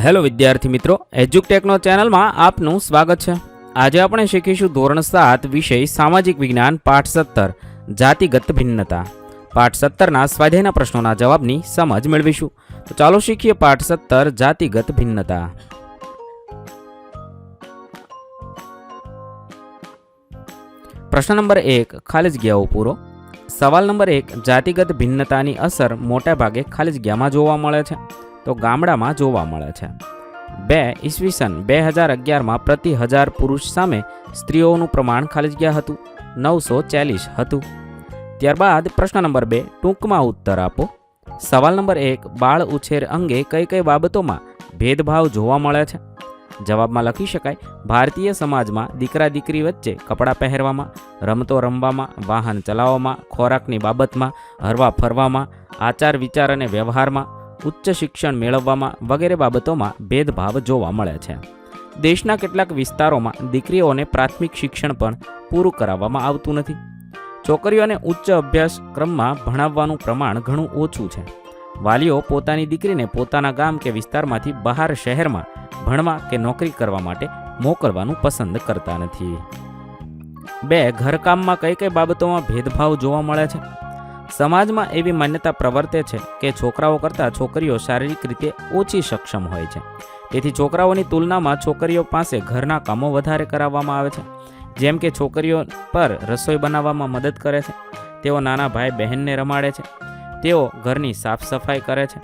Hello વિદ્યાર્થી મિત્રો, એજ્યુકટેકનો ચેનલમાં આપનું સ્વાગત છે। આજે આપણે શીખીશું ધોરણ 7 વિષય સામાજિક વિજ્ઞાન પાઠ 17 જાતિગત ભિન્નતા। પાઠ 17ના સ્વાધ્યાયના પ્રશ્નોના જવાબની સમજ મેળવીશું। તો ચાલો શીખીએ પાઠ 17 જાતિગત ભિન્નતા। પ્રશ્ન નંબર 1 ખાલી જગ્યાઓ પૂરો। સવાલ નંબર 1 જાતિગત ભિન્નતાની અસર મોટા ભાગે ખાલી જગ્યામાં જોવા મળે છે। તો ગામડામાં જોવા મળે છે। 2 ઈસવીસન 2011માં પ્રતિ 1000 પુરુષ સામે સ્ત્રીઓનું પ્રમાણ ખાલી જગ્યા હતું 940 હતું। ત્યારબાદ પ્રશ્ન નંબર 2 ટૂંકમાં ઉત્તર આપો। સવાલ નંબર 1 બાળ ઉછેર અંગે કઈ કઈ બાબતોમાં ભેદભાવ જોવા મળે છે? જવાબમાં લખી શકાય, ભારતીય સમાજમાં દીકરા દીકરી વચ્ચે કપડાં પહેરવામાં, રમતો રમવામાં, વાહન ચલાવવામાં, ખોરાકની બાબતમાં, હરવા ફરવામાં, આચાર વિચાર અને વ્યવહારમાં, ઉચ્ચ શિક્ષણ મેળવવામાં વગેરે બાબતોમાં ભેદભાવ જોવા મળે છે। દેશના કેટલાક વિસ્તારોમાં દીકરીઓને પ્રાથમિક શિક્ષણ પણ પૂરું કરાવવામાં આવતું નથી। છોકરીઓને ઉચ્ચ અભ્યાસક્રમમાં ભણાવવાનું પ્રમાણ ઘણું ઓછું છે। વાલીઓ પોતાની દીકરીને પોતાના ગામ કે વિસ્તારમાંથી બહાર શહેરમાં ભણવા કે નોકરી કરવા માટે મોકલવાનું પસંદ કરતા નથી। 2 ઘરકામમાં કઈ કઈ બાબતોમાં ભેદભાવ જોવા મળે છે? સમાજમાં એવી માન્યતા પ્રવર્તે છે કે છોકરાઓ કરતાં છોકરીઓ શારીરિક રીતે ઓછી સક્ષમ હોય છે, તેથી છોકરાઓની તુલનામાં છોકરીઓ પાસે ઘરના કામો વધારે કરાવવામાં આવે છે। જેમ કે છોકરીઓ પર રસોઈ બનાવવામાં મદદ કરે છે, તેઓ નાના ભાઈ બહેનને રમાડે છે, તેઓ ઘરની સાફ સફાઈ કરે છે,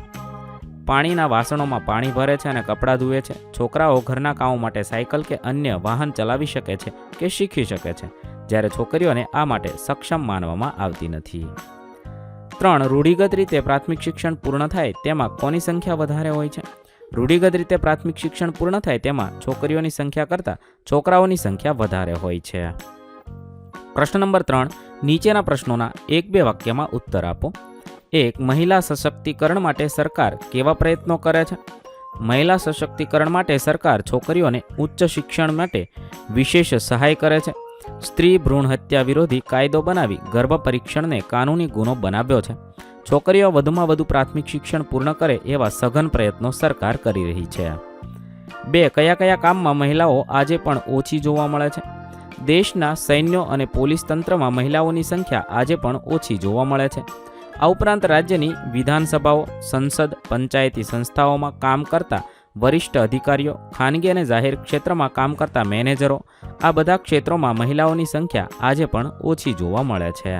પાણીના વાસણોમાં પાણી ભરે છે અને કપડાં ધુએ છે। છોકરાઓ ઘરના કામો માટે સાયકલ કે અન્ય વાહન ચલાવી શકે છે કે શીખી શકે છે, જ્યારે છોકરીઓને આ માટે સક્ષમ માનવામાં આવતી નથી। 3 રૂઢિગત રીતે પ્રાથમિક શિક્ષણ પૂર્ણ થાય તેમાં કોની સંખ્યા વધારે હોય છે? રૂઢિગત રીતે પ્રાથમિક શિક્ષણ પૂર્ણ થાય તેમાં છોકરીઓની સંખ્યા કરતાં છોકરાઓની સંખ્યા વધારે હોય છે। પ્રશ્ન નંબર 3 નીચેના પ્રશ્નોના 1-2 વાક્યમાં ઉત્તર આપો। 1 મહિલા સશક્તિકરણ માટે સરકાર કેવા પ્રયત્નો કરે છે? મહિલા સશક્તિકરણ માટે સરકાર છોકરીઓને ઉચ્ચ શિક્ષણ માટે વિશેષ સહાય કરે છે। સ્ત્રી ભ્રૂણ હત્યા વિરોધી કાયદો બનાવી ગર્ભ પરીક્ષણને કાનૂની ગુનો બનાવ્યો છે। છોકરીઓ વધુમાં વધુ પ્રાથમિક શિક્ષણ પૂર્ણ કરે એવા સઘન પ્રયત્નો સરકાર કરી રહી છે। 2 કયા કયા કામમાં મહિલાઓ આજે પણ ઓછી જોવા મળે છે? દેશના સૈન્યો અને પોલીસ તંત્રમાં મહિલાઓની સંખ્યા આજે પણ ઓછી જોવા મળે છે। આ ઉપરાંત રાજ્યની વિધાનસભાઓ, સંસદ, પંચાયતી સંસ્થાઓમાં કામ કરતા વરિષ્ઠ અધિકારીઓ, ખાનગી અને જાહેર ક્ષેત્રમાં કામ કરતા મેનેજરો, આ બધા ક્ષેત્રોમાં મહિલાઓની સંખ્યા આજે પણ ઓછી જોવા મળે છે।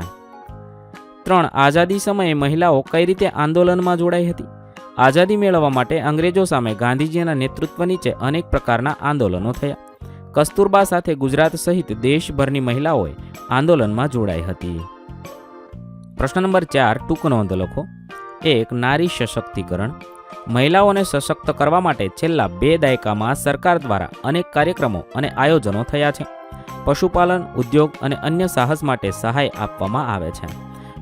3 આઝાદી સમયે મહિલાઓ કઈ રીતે આંદોલનમાં જોડાઈ હતી? આઝાદી મેળવવા માટે અંગ્રેજો સામે ગાંધીજીના નેતૃત્વ નીચે અનેક પ્રકારના આંદોલનો થયા। કસ્તુરબા સાથે ગુજરાત સહિત દેશભરની મહિલાઓએ આંદોલનમાં જોડાઈ હતી। પ્રશ્ન નંબર 4 ટૂંક નોંધ લખો। 1 નારી સશક્તિકરણ। મહિલાઓને સશક્ત કરવા માટે છેલ્લા 2 દાયકામાં સરકાર દ્વારા અનેક કાર્યક્રમો અને આયોજનો થયા છે। પશુપાલન, ઉદ્યોગ અને અન્ય સાહસ માટે સહાય આપવામાં આવે છે।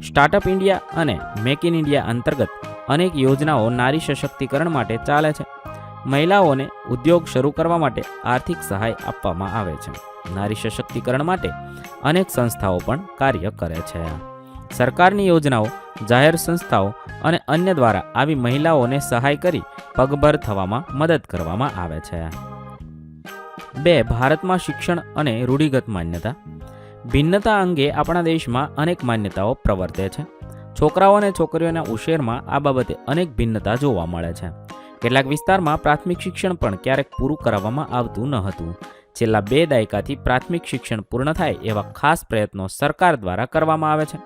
સ્ટાર્ટઅપ ઇન્ડિયા અને મેક ઇન ઇન્ડિયા અંતર્ગત અનેક યોજનાઓ નારી સશક્તિકરણ માટે ચાલે છે। મહિલાઓને ઉદ્યોગ શરૂ કરવા માટે આર્થિક સહાય આપવામાં આવે છે। નારી સશક્તિકરણ માટે અનેક સંસ્થાઓ પણ કાર્ય કરે છે। સરકારની યોજનાઓ, જાહેર સંસ્થાઓ અને અન્ય દ્વારા આવી મહિલાઓને સહાય કરી પગભર થવામાં મદદ કરવામાં આવે છે। 2 ભારતમાં શિક્ષણ અને રૂઢિગત માન્યતા। ભિન્નતા અંગે આપણા દેશમાં અનેક માન્યતાઓ પ્રવર્તે છે। છોકરાઓ અને છોકરીઓના ઉછેરમાં આ બાબતે અનેક ભિન્નતા જોવા મળે છે। કેટલાક વિસ્તારમાં પ્રાથમિક શિક્ષણ પણ ક્યારેક પૂરું કરાવવામાં આવતું ન હતું। છેલ્લા 2 દાયકાથી પ્રાથમિક શિક્ષણ પૂર્ણ થાય એવા ખાસ પ્રયત્નો સરકાર દ્વારા કરવામાં આવે છે।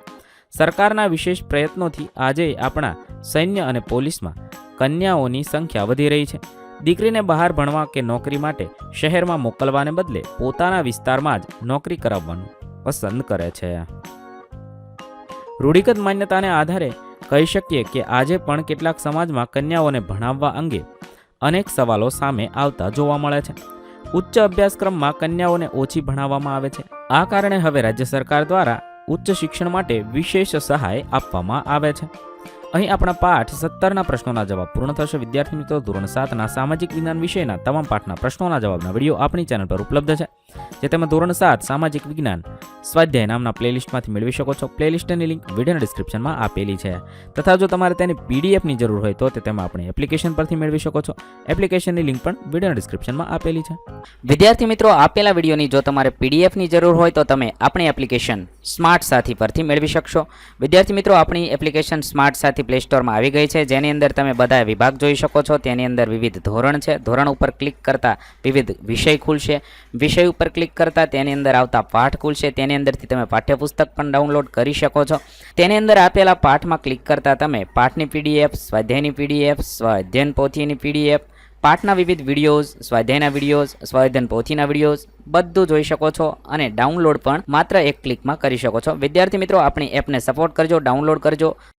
સરકારના વિશેષ પ્રયત્નોથી આજે આપણા સૈન્ય અને પોલીસમાં કન્યાઓની સંખ્યા વધી રહી છે। દીકરીને બહાર ભણવા કે નોકરી માટે શહેરમાં મોકલવાને બદલે પોતાના વિસ્તારમાં જ નોકરી કરાવવાનું પસંદ કરે છે। રૂઢિગત માન્યતાને આધારે કહી શકીએ કે આજે પણ કેટલાક સમાજમાં કન્યાઓને ભણાવવા અંગે અનેક સવાલો સામે આવતા જોવા મળે છે। ઉચ્ચ અભ્યાસક્રમમાં કન્યાઓને ઓછી ભણાવવામાં આવે છે। આ કારણે હવે રાજ્ય સરકાર દ્વારા ઉચ્ચ શિક્ષણ માટે વિશેષ સહાય આપવામાં આવે છે। અહીં આપણા પાઠ 17ના પ્રશ્નોના જવાબ પૂર્ણ થશે। વિદ્યાર્થી મિત્રો, ધોરણ 7ના સામાજિક વિજ્ઞાન વિષયના તમામ પાઠના પ્રશ્નોના જવાબના વિડીયો આપણી ચેનલ પર ઉપલબ્ધ છે। જે તમે ધોરણ 7 સામાજિક વિજ્ઞાન સ્વાધ્યાય નામના પ્લેલિસ્ટમાંથી મેળવી શકો છો. પ્લેલિસ્ટની લિંક વિડીયોના ડિસ્ક્રિપ્શનમાં આપેલી છે. તથા જો તમારે તેની પીડીએફની જરૂર હોય તો તે તમે આપણી એપ્લિકેશન પરથી મેળવી શકો છો. એપ્લિકેશનની લિંક પણ વિડીયોના ડિસ્ક્રિપ્શનમાં આપેલી છે. વિદ્યાર્થી મિત્રો, આપેલા વિડીયોની જો તમારે પીડીએફની જરૂર હોય તો તમે આપણી એપ્લિકેશન સ્માર્ટ સાથી પરથી મેળવી શકશો. વિદ્યાર્થી મિત્રો, આપણી એપ્લિકેશન સ્માર્ટ સાથી પ્લે સ્ટોરમાં આવી ગઈ છે, જેની અંદર તમે બધા વિભાગ જોઈ શકો છો. તેની અંદર વિવિધ ધોરણ છે. ધોરણ ઉપર ક્લિક કરતાં વિવિધ વિષય ખુલશે. વિષય ઉપર ક્લિક કરતાં તેની અંદર આવતા પાઠ ખુલશે. તેની અંદરથી તમે પાઠ્યપુસ્તક પણ ડાઉનલોડ કરી શકો છો. તેની અંદર આપેલા પાઠમાં ક્લિક કરતાં તમે પાઠની પીડીએફ, સ્વાધ્યાયની પીડીએફ, સ્વાધ્યાયન પોથીની પીડીએફ, પાઠના વિવિધ વિડીયોઝ, સ્વાધ્યાયના વિડીયોઝ, સ્વાધ્યાયન પોથીના વિડીયોઝ બધું જોઈ શકો છો અને ડાઉનલોડ પણ માત્ર એક ક્લિકમાં કરી શકો છો. વિદ્યાર્થી મિત્રો, આપણી એપને સપોર્ટ કરજો, ડાઉનલોડ કરજો